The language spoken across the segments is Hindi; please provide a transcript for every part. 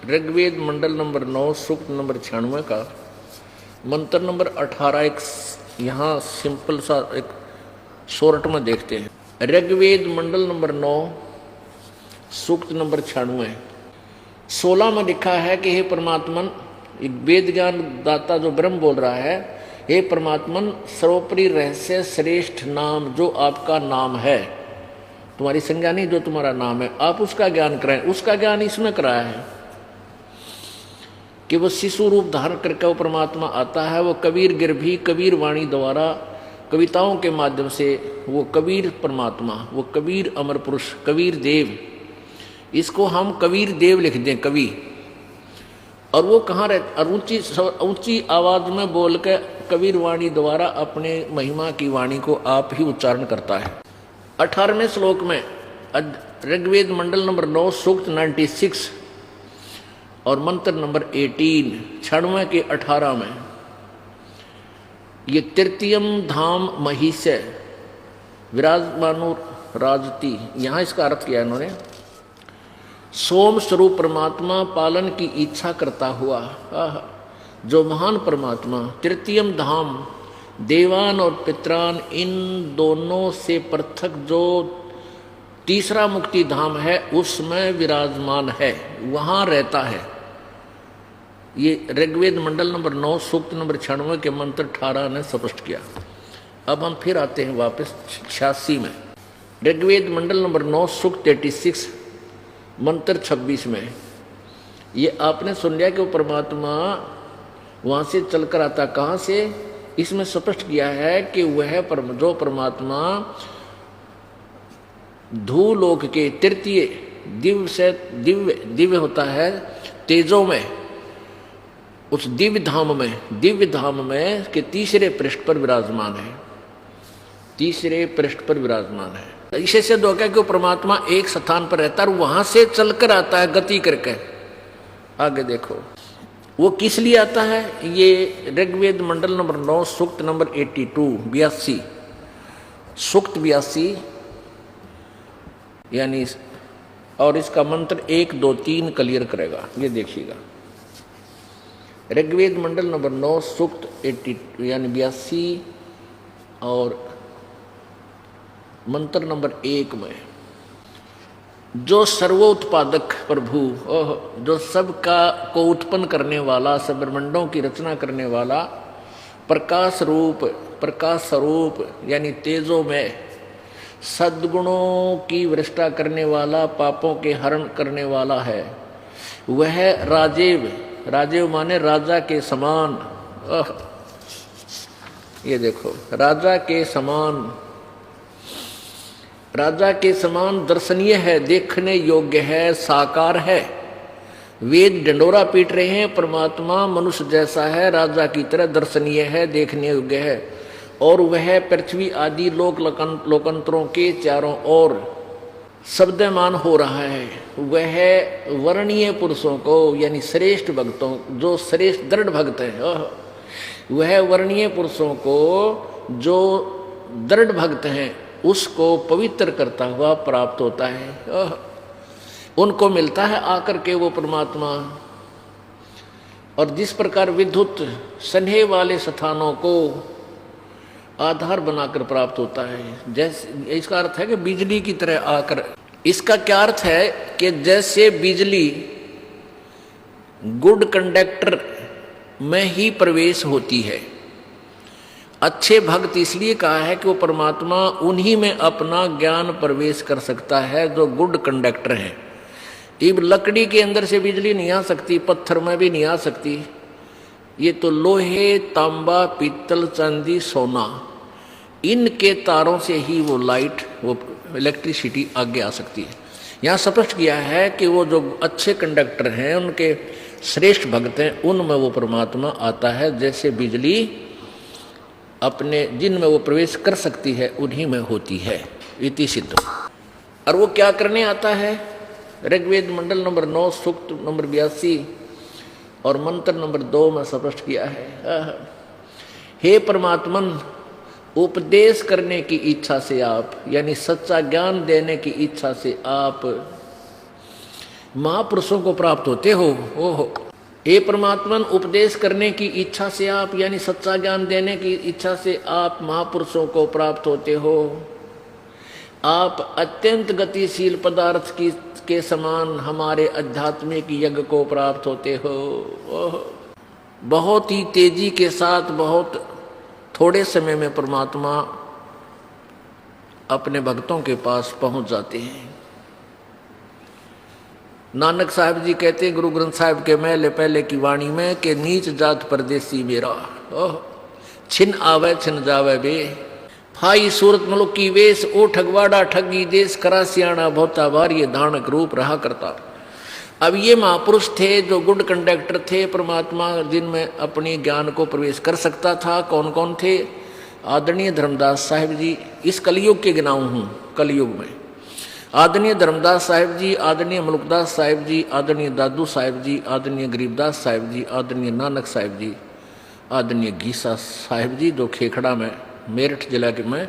ऋग्वेद मंडल नंबर 9 सूक्त नंबर 96 का मंत्र नंबर 18 एक यहाँ सिंपल सा एक शॉर्ट में देखते हैं। ऋग्वेद मंडल नंबर 9 सूक्त नंबर 96 16 में लिखा है कि हे परमात्मन, एक वेद ज्ञान दाता जो ब्रह्म बोल रहा है, हे परमात्मन, सर्वोपरि रहस्य श्रेष्ठ नाम जो आपका नाम है, तुम्हारी संज्ञा नहीं, जो तुम्हारा नाम है, आप उसका ज्ञान कराएं। उसका ज्ञान इसमें कराया है कि वो शिशु रूप धारण करके वो परमात्मा आता है। वो कबीर गिरभी कबीर वाणी द्वारा कविताओं के माध्यम से वो कबीर परमात्मा, वो कबीर अमर पुरुष, कबीर देव, इसको हम कबीर देव लिख दें, कवि। और वो कहाँ रहता, और ऊंची आवाज में बोल के कबीर वाणी द्वारा अपने महिमा की वाणी को आप ही उच्चारण करता है। 18वें श्लोक में ऋग्वेद मंडल नंबर 9 सूक्त 96 और मंत्र नंबर 18 96 के 18 में ये तृतीयम धाम महिष्य विराजमानो राजती, यहाँ इसका अर्थ किया इन्होंने, सोम स्वरूप परमात्मा पालन की इच्छा करता हुआ जो महान परमात्मा तृतीयम धाम देवान और पितरान इन दोनों से पृथक जो तीसरा मुक्ति धाम है उसमें विराजमान है, वहाँ रहता है। ये ऋग्वेद मंडल नंबर 9 सूक्त नंबर 96 के मंत्र 18 ने स्पष्ट किया। अब हम फिर आते हैं वापस 86 में। ऋग्वेद मंडल नंबर 9 सूक्त 36 मंत्र 26 में ये आपने सुन लिया कि वो परमात्मा वहाँ से चलकर आता, कहाँ से? इसमें स्पष्ट किया है कि वह जो परमात्मा धूलोक के तृतीय दिव्य से दिव्य होता है तेजों में, उस दिव्य धाम में के तीसरे पृष्ठ पर विराजमान है, तीसरे पृष्ठ पर विराजमान है। इसे सिद्ध हो गया कि वो परमात्मा एक स्थान पर रहता है और वहां से चलकर आता है गति करके। आगे देखो वो किस लिए आता है। ये ऋग्वेद मंडल नंबर 9 सूक्त नंबर 82 सूक्त 82 यानी, और इसका मंत्र 1 2 3 क्लियर करेगा। ये देखिएगा, ऋग्वेद मंडल नंबर 9 सूक्त 82 यानी 82 और मंत्र नंबर 1 में जो सर्वोत्पादक प्रभु, जो सबका को उत्पन्न करने वाला, सब ब्रह्मांडों की रचना करने वाला, प्रकाश स्वरूप यानी तेजों में सद्गुणों की वृष्टा करने वाला, पापों के हरण करने वाला है, वह राजेव माने राजा के समान। ये देखो, राजा के समान दर्शनीय है, देखने योग्य है, साकार है। वेद डंडोरा पीट रहे हैं, परमात्मा मनुष्य जैसा है, राजा की तरह दर्शनीय है, देखने योग्य है। और वह पृथ्वी आदि लोकंतरों के चारों ओर शब्दमान हो रहा है। वह वर्णीय पुरुषों को यानी श्रेष्ठ भक्तों, जो श्रेष्ठ दृढ़ भक्त हैं, वह वर्णीय पुरुषों को जो दृढ़ भक्त हैं उसको पवित्र करता हुआ प्राप्त होता है। उनको मिलता है आकर के वो परमात्मा। और जिस प्रकार विद्युत स्नेह वाले स्थानों को आधार बनाकर प्राप्त होता है, जैसे इसका अर्थ है कि बिजली की तरह आकर। इसका क्या अर्थ है कि जैसे बिजली गुड कंडक्टर में ही प्रवेश होती है, अच्छे भक्त इसलिए कहा है कि वो परमात्मा उन्हीं में अपना ज्ञान प्रवेश कर सकता है जो गुड कंडक्टर है। इब लकड़ी के अंदर से बिजली नहीं आ सकती, पत्थर में भी नहीं आ सकती। ये तो लोहे, तांबा, पीतल, चांदी, सोना, इनके तारों से ही वो लाइट, वो इलेक्ट्रिसिटी आगे आ सकती है। यहाँ स्पष्ट किया है कि वो जो अच्छे कंडक्टर हैं, उनके श्रेष्ठ भक्त हैं, उनमें वो परमात्मा आता है। जैसे बिजली अपने जिनमें वो प्रवेश कर सकती है उन्हीं में होती है, इति सिद्ध। और वो क्या करने आता है। ऋग्वेद मंडल नंबर 9 सूक्त नंबर 82 और मंत्र नंबर 2 में स्पष्ट किया है, हे परमात्मन, उपदेश करने की इच्छा से आप, यानी सच्चा ज्ञान देने की इच्छा से आप महापुरुषों को प्राप्त होते हो। ओहो, ये परमात्मन उपदेश करने की इच्छा से आप, यानी सच्चा ज्ञान देने की इच्छा से आप महापुरुषों को प्राप्त होते हो। आप अत्यंत गतिशील पदार्थ की के समान हमारे आध्यात्मिक यज्ञ को प्राप्त होते हो। ओह, बहुत ही तेजी के साथ बहुत थोड़े समय में परमात्मा अपने भक्तों के पास पहुंच जाते हैं। नानक साहब जी कहते हैं गुरु ग्रंथ साहिब के मैले पहले की वाणी में कि नीच जात परदेसी मेरा, ओह छिन आवे छिन जावे बे, फाई सूरत मुल्क की वेश, ओ ठगवाड़ा ठगी देश, करा सियाणा बहुता बार ये धानक रूप रहा करता। अब ये महापुरुष थे जो गुड कंडक्टर थे, परमात्मा जिनमें अपनी ज्ञान को प्रवेश कर सकता था। कौन कौन थे? आदरणीय धर्मदास साहिब जी, इस कलयुग के गिनाऊं हूँ, कलयुग में आदरणीय धर्मदास साहिब जी, आदरणीय मुल्कदास साहिब जी, आदरणीय दादू साहिब जी, आदरणीय गरीबदास साहिब जी, आदरणीय नानक साहिब जी, आदरणीय गीसा साहिब जी, जो खेखड़ा में मेरठ जिला के में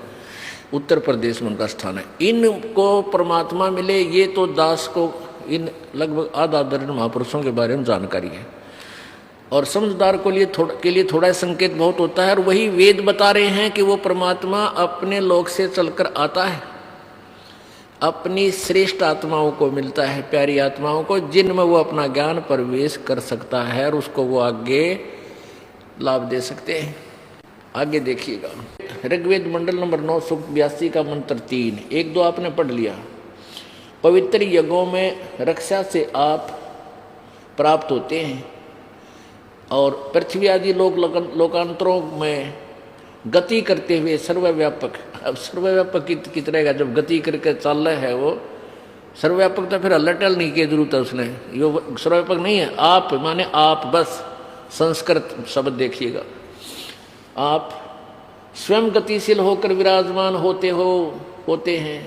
उत्तर प्रदेश में उनका स्थान है। इनको परमात्मा मिले, ये तो दास को इन लगभग आधा दर्जन महापुरुषों के बारे में जानकारी है। और समझदार के लिए थोड़ा संकेत बहुत होता है। और वही वेद बता रहे हैं कि वो परमात्मा अपने लोक से चलकर आता है, अपनी श्रेष्ठ आत्माओं को मिलता है, प्यारी आत्माओं को, जिनमें वो अपना ज्ञान प्रवेश कर सकता है और उसको वो आगे लाभ दे सकते हैं। आगे देखिएगा, ऋग्वेद मंडल नंबर 9 सूक्त 82 का मंत्र 3, 1-2 आपने पढ़ लिया। पवित्र यज्ञों में रक्षा से आप प्राप्त होते हैं और पृथ्वी आदि लोकांतरों में गति करते हुए सर्वव्यापक। अब सर्वव्यापक की तरह का जब गति करके चल रहा है वो सर्वव्यापक, तो फिर हल्ला नहीं की जरूरत है उसने, ये सर्वव्यापक नहीं है। आप माने आप, बस संस्कृत शब्द देखिएगा। आप स्वयं गतिशील होकर विराजमान होते हैं,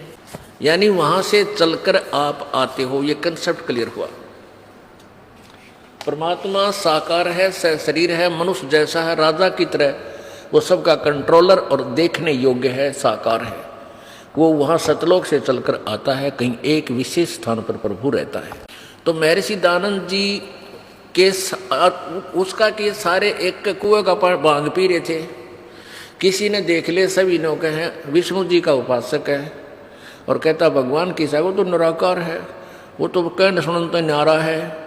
यानी वहां से चलकर आप आते हो। ये कंसेप्ट क्लियर हुआ। परमात्मा साकार है, शरीर है, मनुष्य जैसा है, राजा की तरह वो सबका कंट्रोलर और देखने योग्य है, साकार है। वो वहाँ सतलोक से चलकर आता है, कहीं एक विशेष स्थान पर प्रभु रहता है। तो महर्षि दयानंद जी के उसका के सारे एक कुएं का भांग पी रहे थे। किसी ने देख ले, सभी ने कहे विष्णु जी का उपासक है, और कहता भगवान किसा, वो तो निराकार है, वो तो कहने सुनता न्यारा है।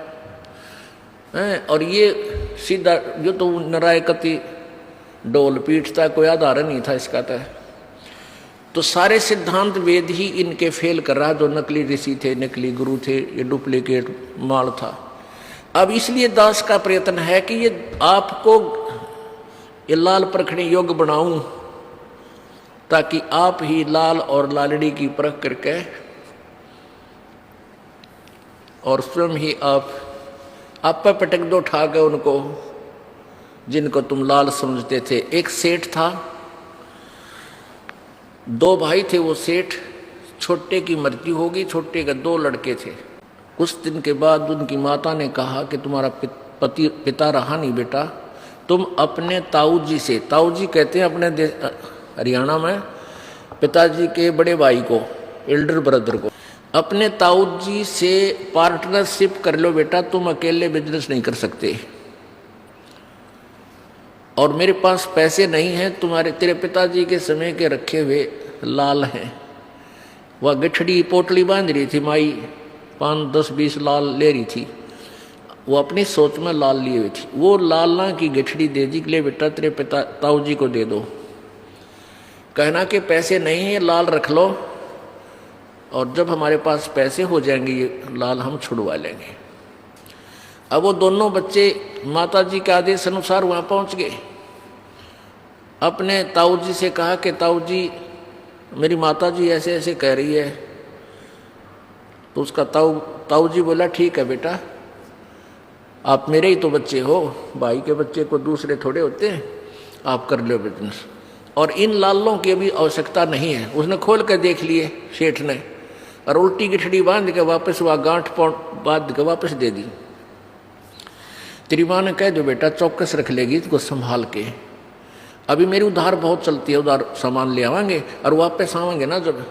और ये सीधा जो तो नारायकति डोल पीटता, कोई आधार नहीं था इसका। तो सारे सिद्धांत वेद ही इनके फेल कर रहा, जो नकली ऋषि थे, नकली गुरु थे, ये डुप्लीकेट माल था। अब इसलिए दास का प्रयत्न है कि ये आपको ये लाल परखने योग्य बनाऊं, ताकि आप ही लाल और लालड़ी की परख करके और स्वयं ही आप पर पटक दो ठा के उनको जिनको तुम लाल समझते थे। एक सेठ था, 2 भाई थे। वो सेठ, छोटे की मृत्यु होगी, छोटे के 2 लड़के थे। कुछ दिन के बाद उनकी माता ने कहा कि तुम्हारा पिता रहा नहीं बेटा, तुम अपने ताऊ जी से, ताऊ जी कहते हैं अपने हरियाणा में पिताजी के बड़े भाई को, एल्डर ब्रदर को, अपने ताऊ जी से पार्टनरशिप कर लो बेटा, तुम अकेले बिजनेस नहीं कर सकते। और मेरे पास पैसे नहीं हैं, तेरे पिताजी के समय के रखे हुए लाल हैं। वह गठड़ी पोटली बांध रही थी, माई 5, 10, 20 लाल ले रही थी। वो अपनी सोच में लाल लिए हुई थी। वो लालना की गठड़ी दे दी, ले बेटा तेरे ताऊ जी को दे दो। कहना कि पैसे नहीं है, लाल रख लो, और जब हमारे पास पैसे हो जाएंगे ये लाल हम छुड़वा लेंगे। अब वो दोनों बच्चे माता जी के आदेश अनुसार वहाँ पहुँच गए। अपने ताऊ जी से कहा कि ताऊ जी मेरी माता जी ऐसे ऐसे कह रही है। तो उसका ताऊ जी बोला ठीक है बेटा, आप मेरे ही तो बच्चे हो, भाई के बच्चे को दूसरे थोड़े होते हैं, आप कर लो बिजनेस। और इन लालों की अभी आवश्यकता नहीं है। उसने खोल कर देख लिए सेठ ने, और उल्टी गिठड़ी बांध के वापस वह गांठ बांध के वापस दे दी। तेरी माँ ने कह दो बेटा चौकस रख लेगी इसको संभाल के, अभी मेरी उधार बहुत चलती है, उधार सामान ले आवांगे और वापस आवांगे ना जब,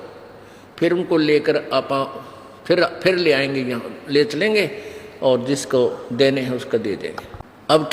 फिर उनको लेकर आप फिर ले आएंगे, यहाँ ले चलेंगे और जिसको देने हैं उसका दे देंगे। अब क्या